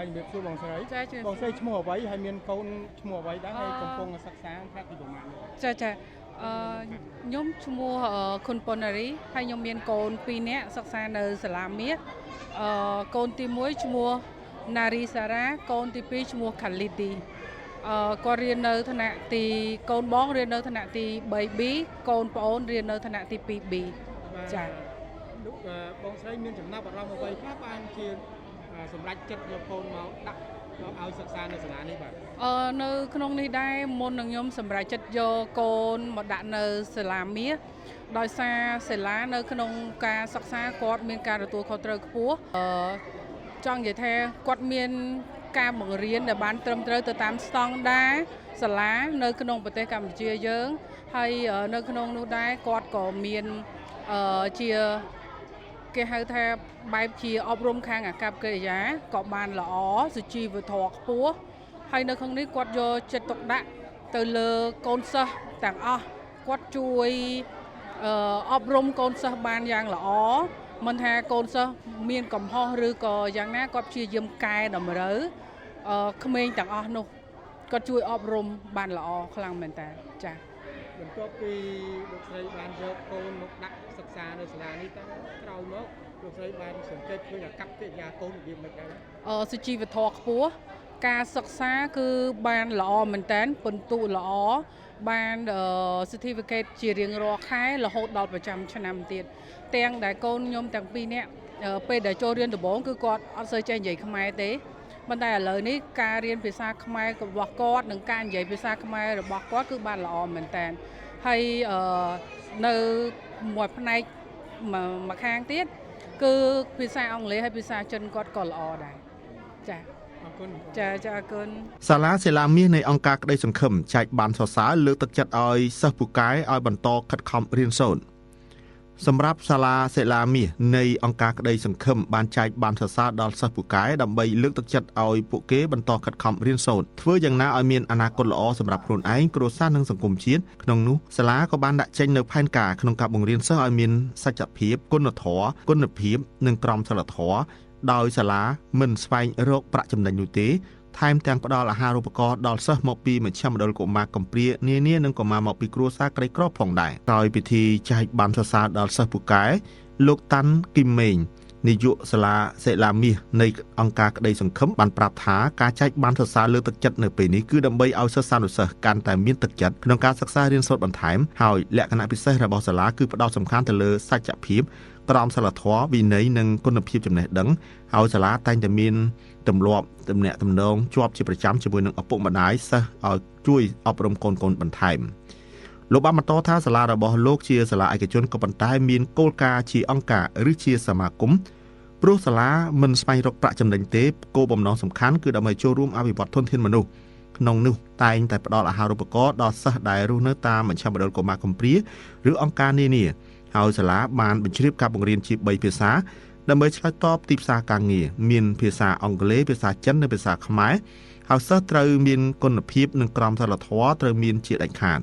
ហើយមានសួរបងស្រីបងស្រីឈ្មោះអ្វីហើយមានកូនឈ្មោះអ្វីដែរហើយកំពុងសិក្សាថ្នាក់ទីប្រមាណចាខ្ញុំឈ្មោះខុនប៉ុនណារីហើយខ្ញុំមានកូន2នាក់សិក្សានៅសាលាមាសកូនទី1ឈ្មោះណារីសារ៉ាកូនទី2ឈ្មោះខាលីឌីគាត់រៀននៅថ្នាក់ទីកូនបងរៀននៅថ្នាក់ទី 3B កូនប្អូនរៀននៅថ្នាក់ទី 2B ចាបងស្រីមានចំណាប់អារម្មណ៍អ្វីខ្លះបានជាសម្រាប់ចិត្តយកកូនមកដាក់ឲ្យសិក្សានៅសាលានេះបាទនៅក្នុងនេះដែរមុននឹងខ្ញុំសម្រាប់ចិត្តយកកូនមកដាក់នៅសាលាមាសដោយសារសាលានៅក្នុងការសិក្សាគាត់មានការទទួលខុសត្រូវខ្ពស់ចង់និយាយថាគាត់មានការបង្រៀនដែលបានត្រឹមត្រូវទៅតាមស្តង់ដារសាលានៅក្នុងប្រទេសកម្ពុជាយើងហើយនៅក្នុងនោះដែរគាត់ក៏មានជាគេហៅថាបែបជាអប់រំខាងអាកប្បកិរិយាក៏បានល្អសុជីវធម៌ខ្ពស់ហើយនៅក្នុងនេះគាត់យកចិត្តទុកដាក់ទៅលើកូនសិស្សទាំងអស់គាត់ជួយអប់រំកូនសិស្សបានយ៉ាងល្អមិនថាកូនសិស្សមានកំហុសឬក៏យ៉ាងណាគាត់ព្យាយាមកែតម្រូវក្មេងទាំងអស់នោះគាត់ជួយអប់រំបានល្អខ្លាំងមែនតើចា៎បន្ទាប់ពីលោកស្រីបានយកកូនមកដាក់សិក្សានៅសាលានេះតើក្រោយមកលោកស្រីបានសង្កេតឃើញអាកប្បកិរិយាកូនរបៀបម៉េចដែរសុជីវធម៌ខ្ពស់ការសិក្សាគឺបានល្អមែនតើពិន្ទុល្អបាន certificate ជារៀងរាល់ខែរហូតដល់ប្រចាំឆ្នាំទៀតទាំងដែលកូនខ្ញុំទាំងពីរនាក់ពេលដែលចូលរៀនដំបូងគឺគាត់អត់សូវចេះនិយាយខ្មែរទេប៉ុន្តែឥឡូវនេះការរៀនភាសាខ្មែររបស់គាត់និងការនិយាយភាសាខ្មែររបស់គាត់គឺបានល្អមែនតើហើយនៅមួយផ្នែកមួយខាងទៀតគឺភាសាអង់គ្លេសហើយភាសាចិនគាត់ក៏ល្អដែរចា៎អរគុណចាអរគុណសាលាសិលាមាសនៃអង្គការក្តីសង្ឃឹមចែកបានសរសើរលើកទឹកចិត្តឲ្យសិស្សពូកែឲ្យបន្តខិតខំរៀនសូត្រសម្រាប់សាលាសិលាមាសនៃអង្គការក្តីសង្ឃឹមបានចែកបានសរសើរដល់សិស្សពូកែដើម្បីលើកទឹកចិត្តឲ្យពួកគេបន្តខិតខំរៀនសូត្រធ្វើយ៉ាងណាឲ្យមានអនាគតល្អសម្រាប់ខ្លួនឯងគ្រួសារនិងសង្គមជាតិក្នុងនោះសាលាក៏បានដាក់ចេញនូវផែនការក្នុងការបង្រៀនសិស្សឲ្យមានសច្ចភាពគុណធម៌គុណភាពនិងក្រមសីលធម៌ដោយសាលាមិនស្វែងរកប្រាក់ចំណេញនោះទេថែមទាំងផ្ដល់អាហារូបករណ៍ដល់សិស្សមកពីមជ្ឈមណ្ឌលកុមារកំព្រានានានិងកុមារមកពីគ្រួសារក្រីក្រផងដែរក្រោយពិធីចែកបានសរសើរដល់សិស្សពូកែលោកតាន់គីមម៉េងនាយកសាលាសិលាមាសនៃអង្គការក្តីសង្ឃឹមបានប្រាប់ថាការចែកបានសរសើរលើកទឹកចិត្តនៅពេលនេះគឺដើម្បីឲ្យសិស្សានុសិស្សកាន់តែមានទឹកចិត្តក្នុងការសិក្សារៀនសូត្របន្ថែមហើយលក្ខណៈពិសេសរបស់សាលាគឺផ្ដោតសំខាន់ទៅលើសច្ចភាពក្រមសីលធម៌វិន័យនិងគុណភាពចំណេះដឹងហើយសាលាតែងតែមានទម្លាប់ទំនាក់ទំនងជាប់ជាប្រចាំជាមួយនឹងឪពុកម្ដាយសិស្សឲ្យជួយអប់រំកូនបន្ថែមលោកបានបន្តថាសាលារបស់លោកជាសាលាឯកជនក៏ប៉ុន្តែមានគោលការណ៍ជាអង្គការឬជាសមាគមព្រោះសាលាមិនស្វែងរកប្រាក់ចំណេញទេគោលបំណងសំខាន់គឺដើម្បីចូលរួមអភិវឌ្ឍធនធានមនុស្សក្នុងនោះតែងតែផ្ដល់អាហារូបករណ៍ដល់សិស្សដែលរស់នៅតាមមជ្ឈមណ្ឌលកុមារកំព្រាឬអង្គការនានាហើយសាលាបានបញ្ជ្រាបការបង្រៀនជា3ភាសាដើម្បីឆ្លើយតបទីផ្សារការងារមានភាសាអង់គ្លេសភាសាចិននិងភាសាខ្មែរហើយសិស្សត្រូវមានគុណភាពនិងក្រមសីលធម៌ត្រូវមានជាដាច់ខាត